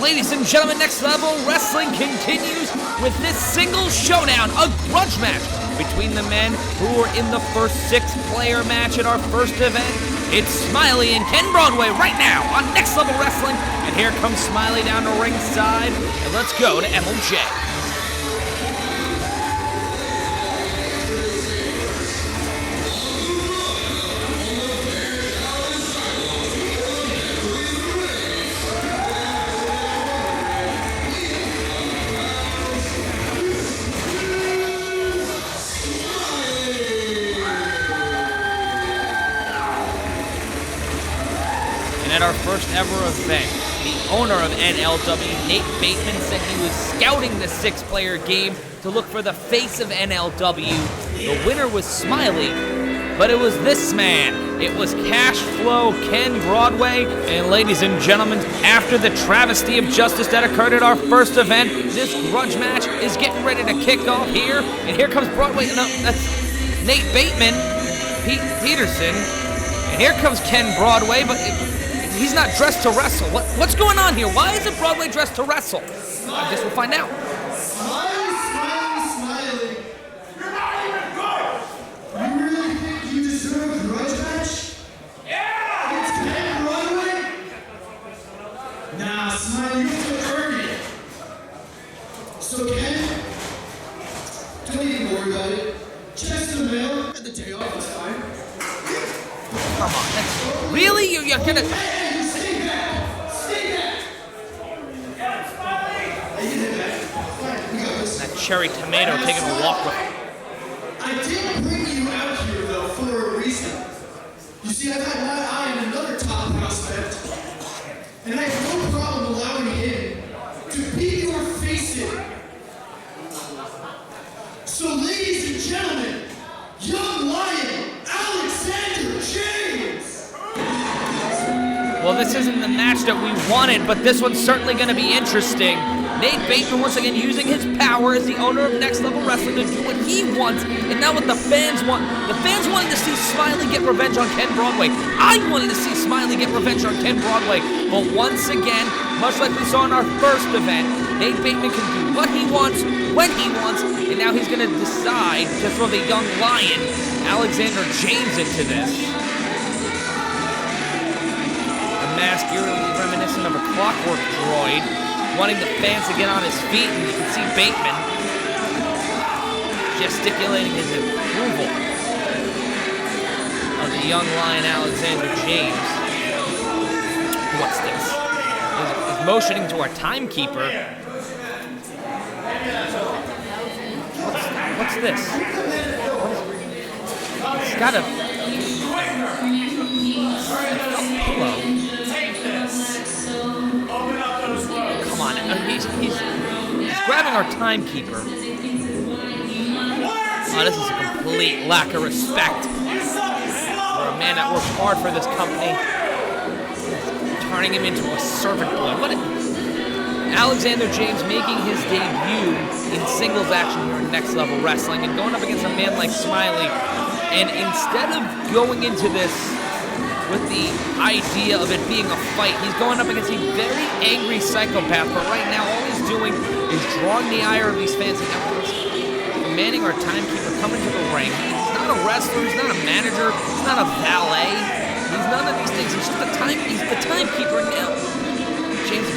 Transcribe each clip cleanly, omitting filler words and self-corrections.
Ladies and gentlemen, Next Level Wrestling continues with this single showdown, a grudge match between the men who were in the first 6-player match at our first event. It's Smiley and Ken Broadway right now on Next Level Wrestling. And here comes Smiley down the ringside. And let's go to MLJ. At our first ever event, the owner of NLW, Nate Bateman, said he was scouting the 6-player game to look for the face of NLW. The winner was Smiley, but it was this man. It was Cash Flow Ken Broadway. And ladies and gentlemen, after the travesty of justice that occurred at our first event, this grudge match is getting ready to kick off here. And here comes Broadway. No, that's Nate Bateman, Peterson. And here comes Ken Broadway, but he's not dressed to wrestle. What's going on here? Why isn't Broadway dressed to wrestle? I guess we'll find out. Smiley. You're not even good! You really think you deserve a grudge match? Yeah! It's Ken Broadway? Nah, Smiley, you have to earn it. So, Ken, don't even worry about it. Check the mail at the day off, it's fine. Come on, really? You're gonna... That cherry tomato taking a walk with him. I did bring you out here, though, for a reason. You see, I've had my eye on another top prospect, and I have no problem allowing him to beat your face in. So, ladies and gentlemen, young lion, Alexander James! Well, this isn't the match that we wanted, but this one's certainly going to be interesting. Nate Bateman once again using his power as the owner of Next Level Wrestling to do what he wants, and not what the fans want. The fans wanted to see Smiley get revenge on Ken Broadway. I wanted to see Smiley get revenge on Ken Broadway. But once again, much like we saw in our first event, Nate Bateman can do what he wants, when he wants, and now he's going to decide to throw the young lion, Alexander James, into this. A mask eerily reminiscent of a clockwork droid, wanting the fans to get on his feet, and you can see Bateman gesticulating his approval of the young lion Alexander James. What's this? He's motioning to our timekeeper. What's this? It's got a pillow. Come on, he's grabbing our timekeeper. Oh, this is a complete lack of respect for a man that works hard for this company. Turning him into a servant boy. Alexander James making his debut in singles action here in Next Level Wrestling and going up against a man like Smiley. And instead of going into this with the idea of it being a fight, he's going up against a very angry psychopath. But right now, all he's doing is drawing the ire of these fans. Commanding our timekeeper, coming to the ring. He's not a wrestler. He's not a manager. He's not a valet. He's none of these things. He's just he's the timekeeper now. James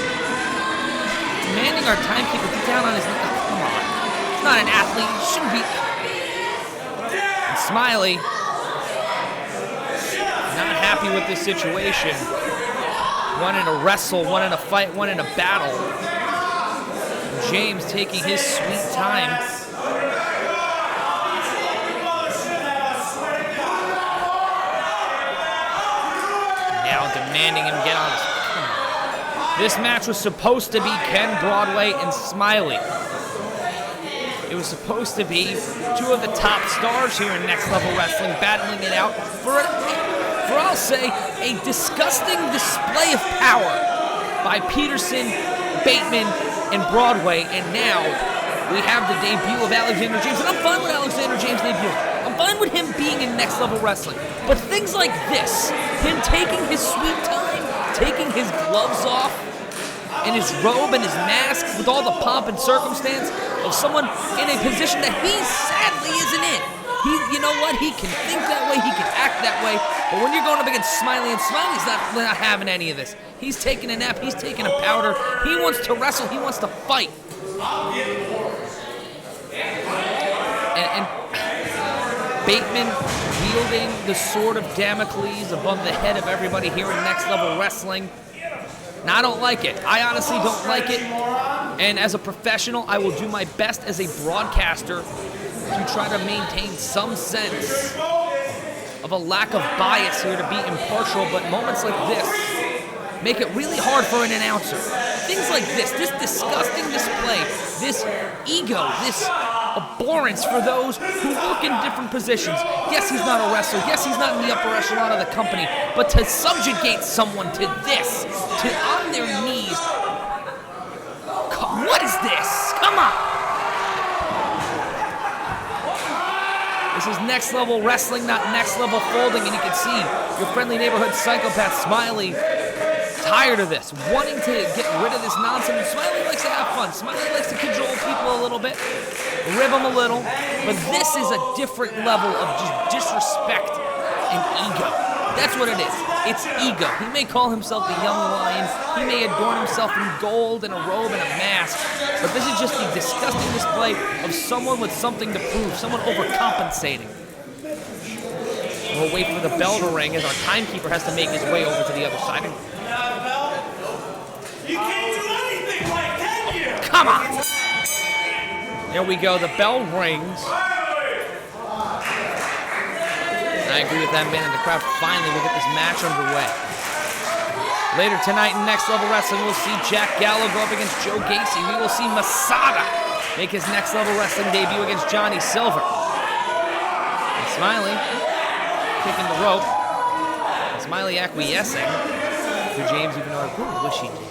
demanding our timekeeper get down on his knee. Oh, come on. He's not an athlete. He shouldn't be. And Smiley, not happy with this situation. Wanting to wrestle, wanting to fight, wanting to battle. James taking his sweet time. Now demanding him get on his. This match was supposed to be Ken Broadway and Smiley. It was supposed to be two of the top stars here in Next Level Wrestling battling it out for I'll say, a disgusting display of power by Peterson, Bateman, and Broadway. And now we have the debut of Alexander James. And I'm fine with Alexander James' debut. I'm fine with him being in Next Level Wrestling. But things like this, him taking his sweet time, taking his gloves off, in his robe and his mask with all the pomp and circumstance of someone in a position that he sadly isn't in. You know what? He can think that way, he can act that way, but when you're going up against Smiley, and Smiley's not having any of this. He's taking a nap, he's taking a powder, he wants to wrestle, he wants to fight. And Bateman wielding the sword of Damocles above the head of everybody here in Next Level Wrestling. Now, I don't like it. I honestly don't like it. And as a professional, I will do my best as a broadcaster to try to maintain some sense of a lack of bias here to be impartial, but moments like this make it really hard for an announcer. Things like this disgusting display, this ego, this abhorrence for those who work in different positions. Yes, he's not a wrestler. Yes, he's not in the upper echelon of the company. But to subjugate someone to this, to on their knees, what is this? Come on. This is Next Level Wrestling, not Next Level Folding, and you can see your friendly neighborhood psychopath Smiley tired of this, wanting to get rid of this nonsense. Smiley likes to have fun. Smiley likes to cajole people a little bit, rib them a little, but this is a different level of just disrespect and ego. That's what it is. It's ego. He may call himself the young lion. He may adorn himself in gold and a robe and a mask, but this is just a disgusting display of someone with something to prove, someone overcompensating. We'll wait for the bell to ring as our timekeeper has to make his way over to the other side. You can't do anything right, can you? Come on! There we go, the bell rings. I agree with that man, and the crowd finally will get this match underway. Later tonight in Next Level Wrestling, we'll see Jack Gallo go up against Joe Gacy. We will see Masada make his Next Level Wrestling debut against Johnny Silver. And Smiley kicking the rope. And Smiley acquiescing to James, even though I really wish he did.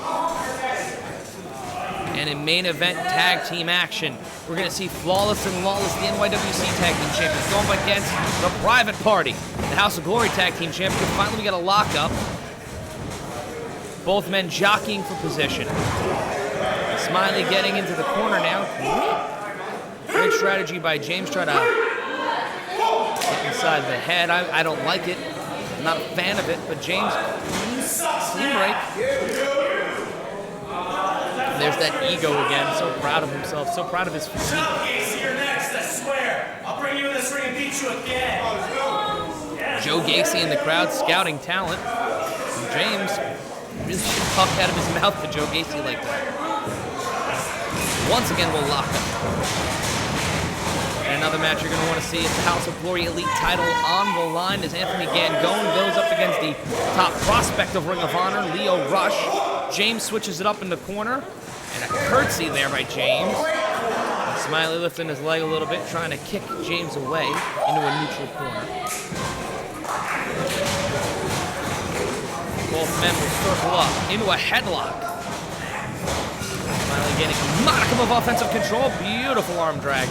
And in main event tag team action, we're going to see Flawless and Lawless, the NYWC Tag Team Champions, going up against the Private Party, the House of Glory Tag Team Champions. Finally, we got a lockup. Both men jockeying for position. Smiley getting into the corner now. Great strategy by James, try to get inside the head. I don't like it. I'm not a fan of it, but James, clean break. There's that ego again, so proud of himself, so proud of his physique. You're next, I swear. I'll bring you in this ring and beat you again. Joe Gacy in the crowd scouting talent. And James really shouldn't talk out of his mouth to Joe Gacy like that. Once again, we'll lock up. And another match you're going to want to see is the House of Glory Elite title on the line as Anthony Gangone goes up against the top prospect of Ring of Honor, Leo Rush. James switches it up in the corner. And a curtsy there by James. And Smiley lifting his leg a little bit, trying to kick James away into a neutral corner. Both men will circle up into a headlock. Smiley getting a modicum of offensive control. Beautiful arm drag.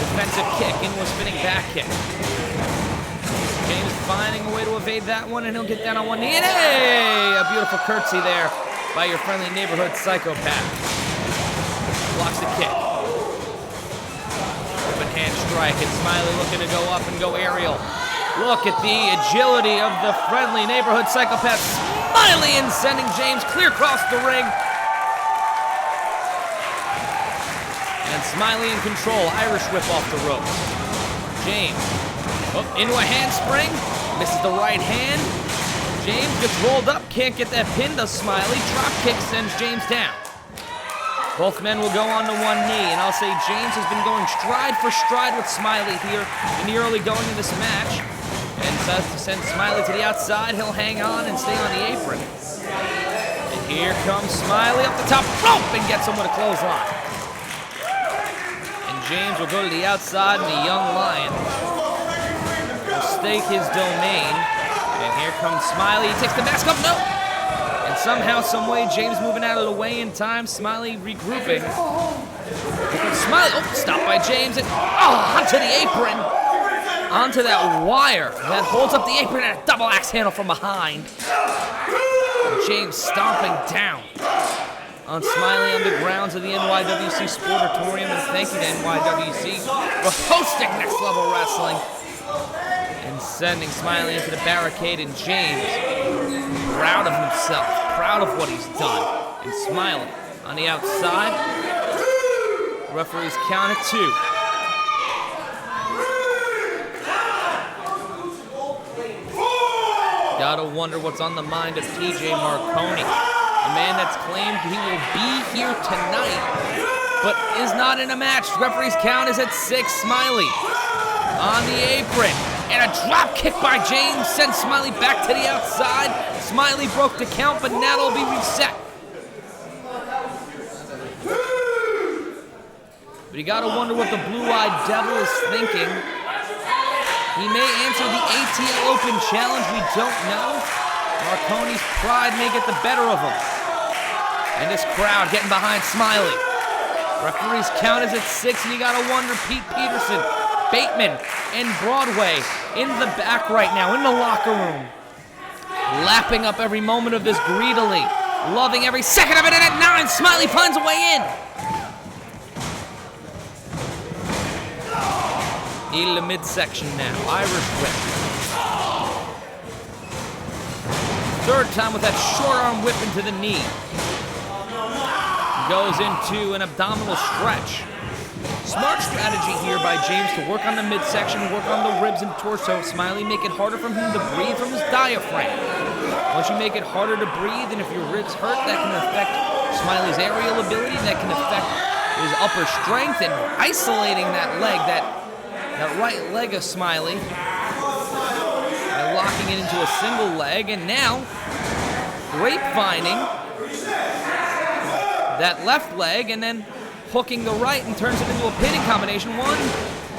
Defensive kick into a spinning back kick. James finding a way to evade that one, and he'll get down on one knee. And hey, a beautiful curtsy there by your friendly neighborhood psychopath. Blocks the kick. Open hand strike, and Smiley looking to go up and go aerial. Look at the agility of the friendly neighborhood psychopath Smiley, and sending James clear across the ring. And Smiley in control, Irish whip off the ropes. James into a handspring, misses the right hand. James gets rolled up, can't get that pin, does Smiley. Drop kick sends James down. Both men will go on to one knee, and I'll say James has been going stride for stride with Smiley here in the early going of this match. And decides to send Smiley to the outside. He'll hang on and stay on the apron. And here comes Smiley up the top rope and gets him with a clothesline. And James will go to the outside, and the young lion will stake his domain. And here comes Smiley. He takes the mask off. No! And somehow, some way, James moving out of the way in time. Smiley regrouping. Smiley, stopped by James. And onto the apron. Onto that wire that holds up the apron, and a double axe handle from behind. James stomping down on Smiley on the grounds of the NYWC Sportatorium. And thank you to NYWC for hosting Next Level Wrestling and sending Smiley into the barricade. And James, proud of himself, proud of what he's done. And Smiley on the outside. Referees count at 2. Gotta wonder what's on the mind of TJ Marconi, a man that's claimed he will be here tonight, but is not in a match. Referee's count is at 6. Smiley on the apron, and a drop kick by James sends Smiley back to the outside. Smiley broke the count, but now it'll be reset. But you gotta wonder what the Blue-Eyed Devil is thinking. He may answer the ATL Open Challenge, we don't know. Marconi's pride may get the better of him. And this crowd getting behind Smiley. Referee's count is at 6, and you gotta wonder, Pete Peterson, Bateman, and Broadway in the back right now, in the locker room. Lapping up every moment of this greedily. Loving every second of it, and at 9, Smiley finds a way in. In the midsection now, Irish whip. Third time with that short arm whip into the knee. Goes into an abdominal stretch. Smart strategy here by James to work on the midsection, work on the ribs and torso. Smiley, make it harder for him to breathe from his diaphragm. Once you make it harder to breathe, and if your ribs hurt, that can affect Smiley's aerial ability, that can affect his upper strength, and isolating that leg, that right leg of Smiley by locking it into a single leg, and now grapevining that left leg and then hooking the right and turns it into a pinning combination. 1,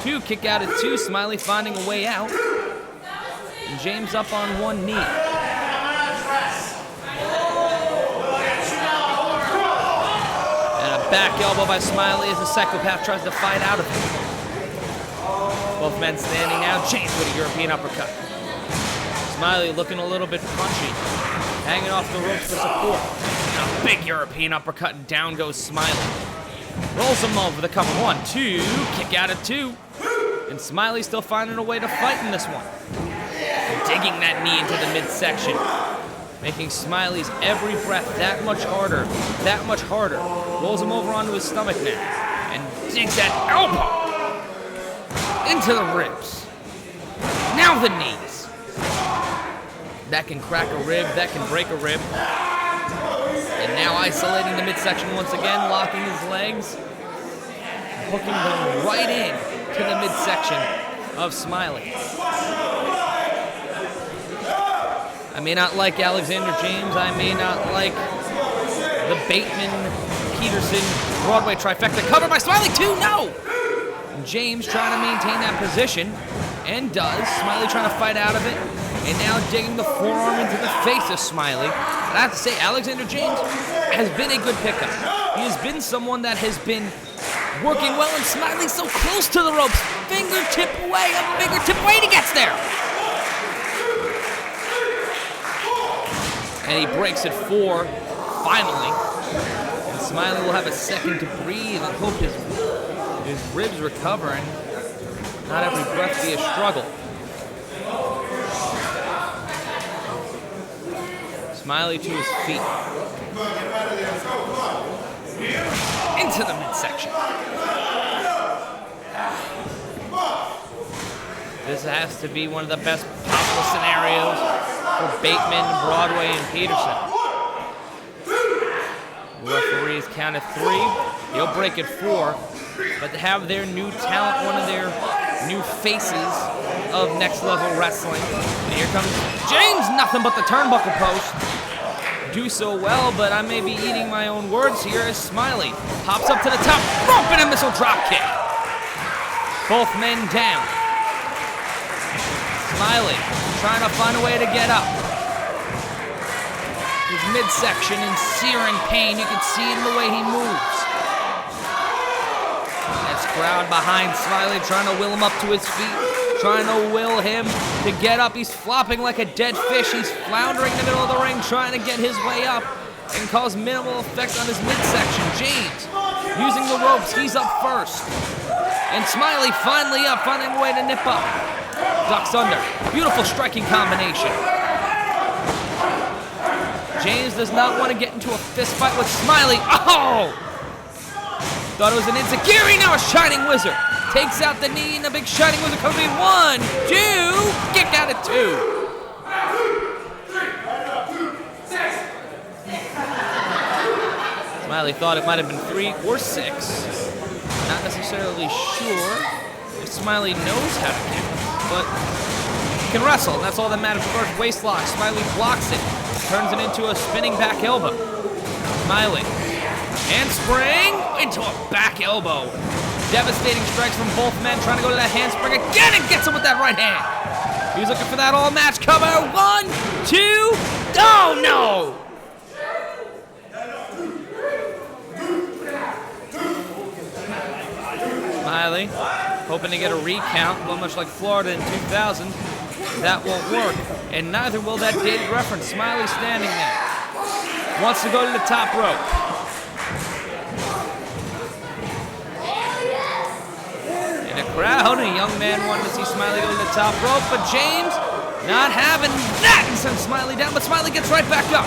2, kick out at 2, Smiley finding a way out. And James up on one knee. And a back elbow by Smiley as the psychopath tries to fight out of it. Both men standing now. James with a European uppercut. Smiley looking a little bit punchy. Hanging off the ropes for support. And a big European uppercut, and down goes Smiley. Rolls him over the cover. 1, 2, kick out at 2. And Smiley still finding a way to fight in this one. Digging that knee into the midsection. Making Smiley's every breath that much harder, that much harder. Rolls him over onto his stomach now. And digs that elbow into the ribs. Now the knees. That can crack a rib, that can break a rib. And now isolating the midsection once again, locking his legs, hooking them right in to the midsection of Smiley. I may not like Alexander James, I may not like the Bateman, Peterson, Broadway trifecta. Covered by Smiley, 2, no! James trying to maintain that position, and does. Smiley trying to fight out of it, and now digging the forearm into the face of Smiley. And I have to say, Alexander James has been a good pickup. He has been someone that has been working well, and Smiley's so close to the ropes. Fingertip away, a fingertip away, and he gets there. And he breaks it 4, finally. And Smiley will have a second to breathe and hope his ribs recover, and not every breath be a struggle. Smiley to his feet. Into the midsection. This has to be one of the best possible scenarios for Bateman, Broadway, and Peterson. The referees count at 3. He'll break it 4. But to have their new talent, one of their new faces of Next Level Wrestling. And here comes James, nothing but the turnbuckle post. Do so well, but I may be eating my own words here as Smiley hops up to the top, rope and a missile drop kick. Both men down. Smiley trying to find a way to get up. His midsection in searing pain. You can see in the way he moves. As Crowd behind Smiley, trying to will him up to his feet, trying to will him to get up. He's flopping like a dead fish. He's floundering in the middle of the ring, trying to get his way up and cause minimal effect on his midsection. James using the ropes. He's up first. And Smiley finally up, finding a way to nip up. Ducks under. Beautiful striking combination. James does not want to get into a fist fight with Smiley. Oh! Thought it was an enziguri, now a Shining Wizard. Takes out the knee, and the big Shining Wizard comes in. 1, 2, kick out at 2. Smiley thought it might have been 3 or 6. Not necessarily sure if Smiley knows how to kick, but he can wrestle, and that's all that matters. First waist lock, Smiley blocks it, turns it into a spinning back elbow. Smiley, handspring into a back elbow. Devastating strikes from both men, trying to go to that handspring again and gets him with that right hand. He's looking for that all-match cover. 1, 2, oh no! Smiley, hoping to get a recount, but much like Florida in 2000, that won't work. And neither will that dated reference. Smiley standing there. Wants to go to the top rope. In a crowd, a young man wanted to see Smiley go to the top rope, but James not having that and sends Smiley down, but Smiley gets right back up.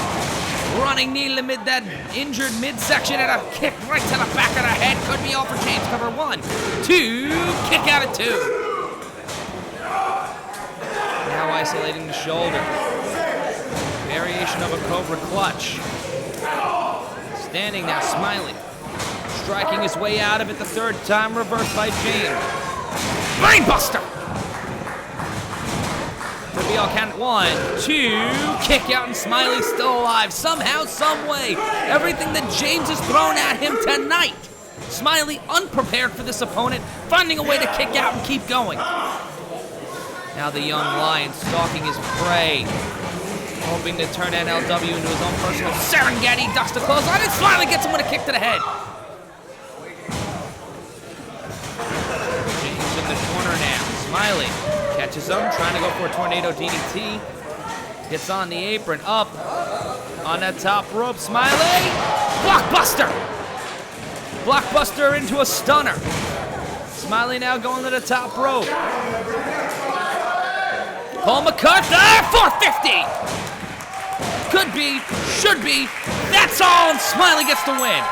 Running knee to that injured midsection and a kick right to the back of the head. Could be all for James. Cover 1, 2, kick out at 2. Now isolating the shoulder. Variation of a Cobra clutch. Standing now, Smiley. Striking his way out of it the third time, reversed by James. Brainbuster! Could be all count. 1, 2, kick out, and Smiley's still alive. Somehow, some way. Everything that James has thrown at him tonight. Smiley unprepared for this opponent, finding a way to kick out and keep going. Now the young lion stalking his prey, hoping to turn NLW into his own personal Serengeti. Ducks to close on, and Smiley gets him with a kick to the head. James in the corner now. Smiley catches him, trying to go for a tornado DDT. Gets on the apron, up on that top rope. Smiley, blockbuster! Blockbuster into a stunner. Smiley now going to the top rope. Paul McCarthy, 450! Could be, should be, that's all, and Smiley gets the win.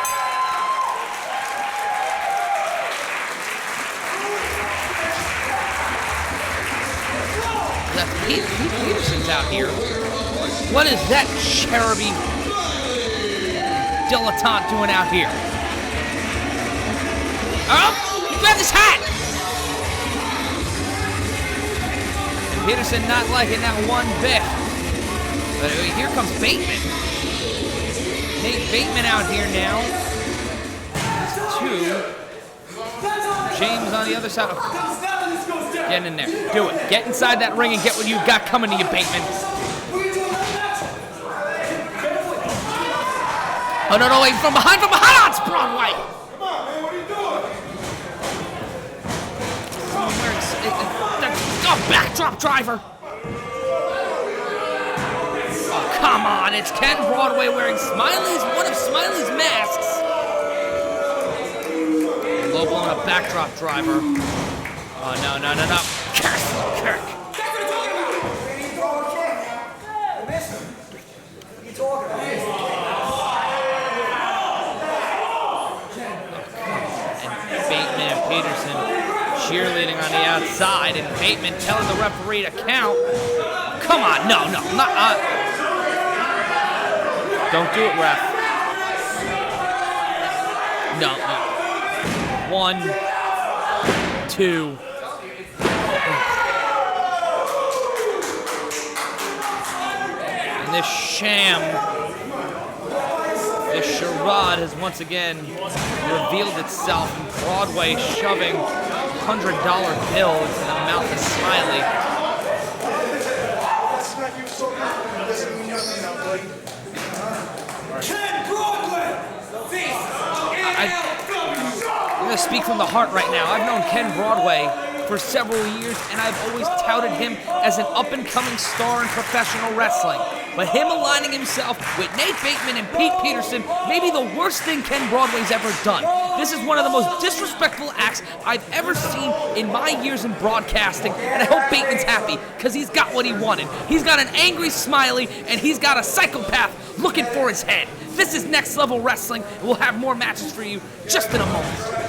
Pete Peterson's out here. What is that cheruby dilettante doing out here? Oh, he grabbed his hat! And Peterson not liking that one bit. But here comes Bateman. Nate Bateman out here now. There's 2. James on the other side. Get in there. Do it. Get inside that ring and get what you've got coming to you, Bateman. Oh, no, wait. From behind. Oh, it's Broadway. Come on, man. What are you doing? Oh, backdrop driver. Oh, come on. It's Ken Broadway wearing one of Smiley's masks. Low blown a backdrop driver. Oh, no. Kirk. That's what I'm talking about. What are you talking about? And Bateman and Peterson cheerleading on the outside, and Bateman telling the referee to count. Come on, no, not. Don't do it, ref. No. 1, 2. And this sham, this charade has once again revealed itself, in Broadway shoving $100 bill into the mouth of Smiley. I'm going to speak from the heart right now. I've known Ken Broadway for several years, and I've always touted him as an up-and-coming star in professional wrestling. But him aligning himself with Nate Bateman and Pete Peterson may be the worst thing Ken Broadway's ever done. This is one of the most disrespectful acts I've ever seen in my years in broadcasting, and I hope Bateman's happy, because he's got what he wanted. He's got an angry Smiley, and he's got a psychopath looking for his head. This is Next Level Wrestling, and we'll have more matches for you just in a moment.